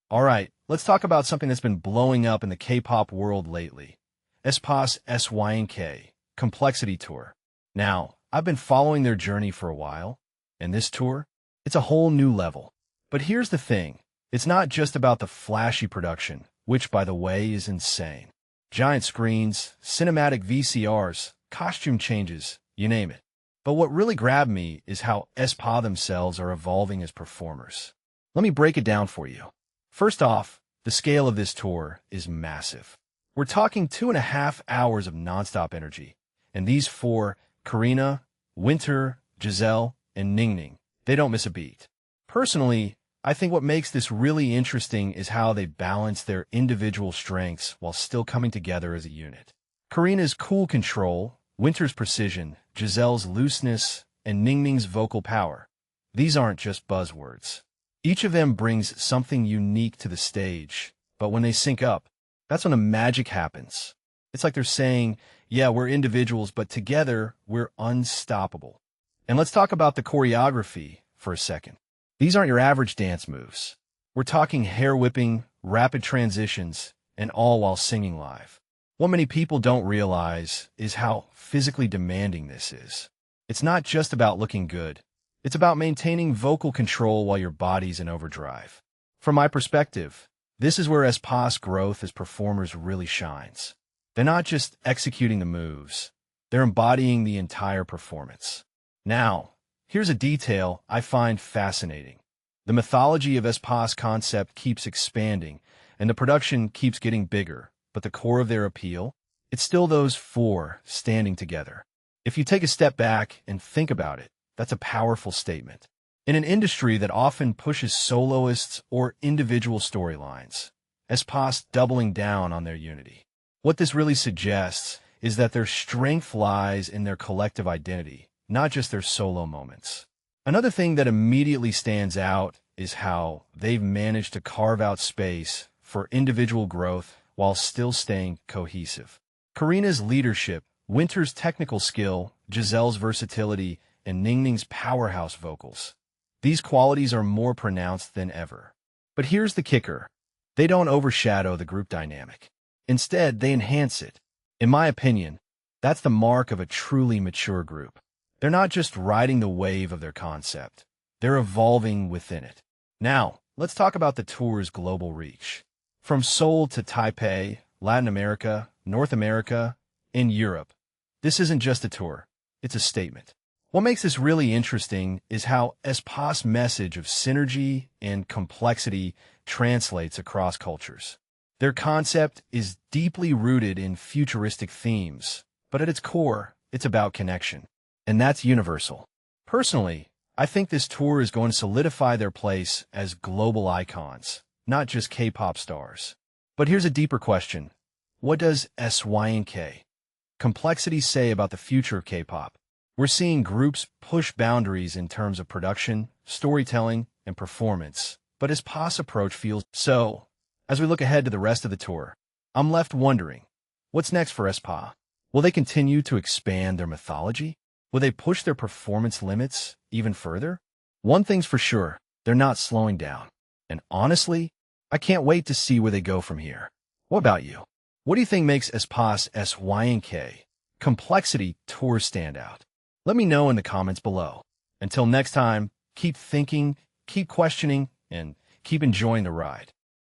Alright, let's talk about something that's been blowing up in the K-pop world lately. aespa SYNK, COMPLEXITY Tour. Now, I've been following their journey for a while, and this tour, it's a whole new level. But here's the thing, it's not just about the flashy production, which, by the way, is insane. Giant screens, cinematic VCRs, costume changes, you name it. But what really grabbed me is how aespa themselves are evolving as performers. Let me break it down for you. First off, the scale of this tour is massive. We're talking 2.5 hours of nonstop energy, and these four, Karina, Winter, Giselle, and Ningning, they don't miss a beat. Personally, I think what makes this really interesting is how they balance their individual strengths while still coming together as a unit. Karina's cool control, Winter's precision, Giselle's looseness, and Ningning's vocal power. These aren't just buzzwords. Each of them brings something unique to the stage, but when they sync up, that's when the magic happens. It's like they're saying, yeah, we're individuals, but together, we're unstoppable. And let's talk about the choreography for a second. These aren't your average dance moves. We're talking hair whipping, rapid transitions, and all while singing live. What many people don't realize is how physically demanding this is. It's not just about looking good. It's about maintaining vocal control while your body's in overdrive. From my perspective, this is where aespa's growth as performers really shines. They're not just executing the moves, they're embodying the entire performance. Now, here's a detail I find fascinating. The mythology of aespa's concept keeps expanding, and the production keeps getting bigger, but the core of their appeal, it's still those four standing together. If you take a step back and think about it, that's a powerful statement. In an industry that often pushes soloists or individual storylines, aespa's doubling down on their unity. What this really suggests is that their strength lies in their collective identity, not just their solo moments. Another thing that immediately stands out is how they've managed to carve out space for individual growth while still staying cohesive. Karina's leadership, Winter's technical skill, Giselle's versatility, and Ningning's powerhouse vocals. These qualities are more pronounced than ever. But here's the kicker. They don't overshadow the group dynamic. Instead, they enhance it. In my opinion, that's the mark of a truly mature group. They're not just riding the wave of their concept. They're evolving within it. Now, let's talk about the tour's global reach. From Seoul to Taipei, Latin America, North America, and Europe. This isn't just a tour. It's a statement. What makes this really interesting is how aespa's message of synergy and complexity translates across cultures. Their concept is deeply rooted in futuristic themes, but at its core, it's about connection. And that's universal. Personally, I think this tour is going to solidify their place as global icons, not just K-pop stars. But here's a deeper question. What does SYNK, COMPLEXITY, say about the future of K-pop? We're seeing groups push boundaries in terms of production, storytelling, and performance, but aespa's approach feels so. As we look ahead to the rest of the tour, I'm left wondering, what's next for aespa? Will they continue to expand their mythology? Will they push their performance limits even further? One thing's for sure, they're not slowing down. And honestly, I can't wait to see where they go from here. What about you? What do you think makes aespa SYNK, COMPLEXITY Tour stand out? Let me know in the comments below. Until next time, keep thinking, keep questioning, and keep enjoying the ride.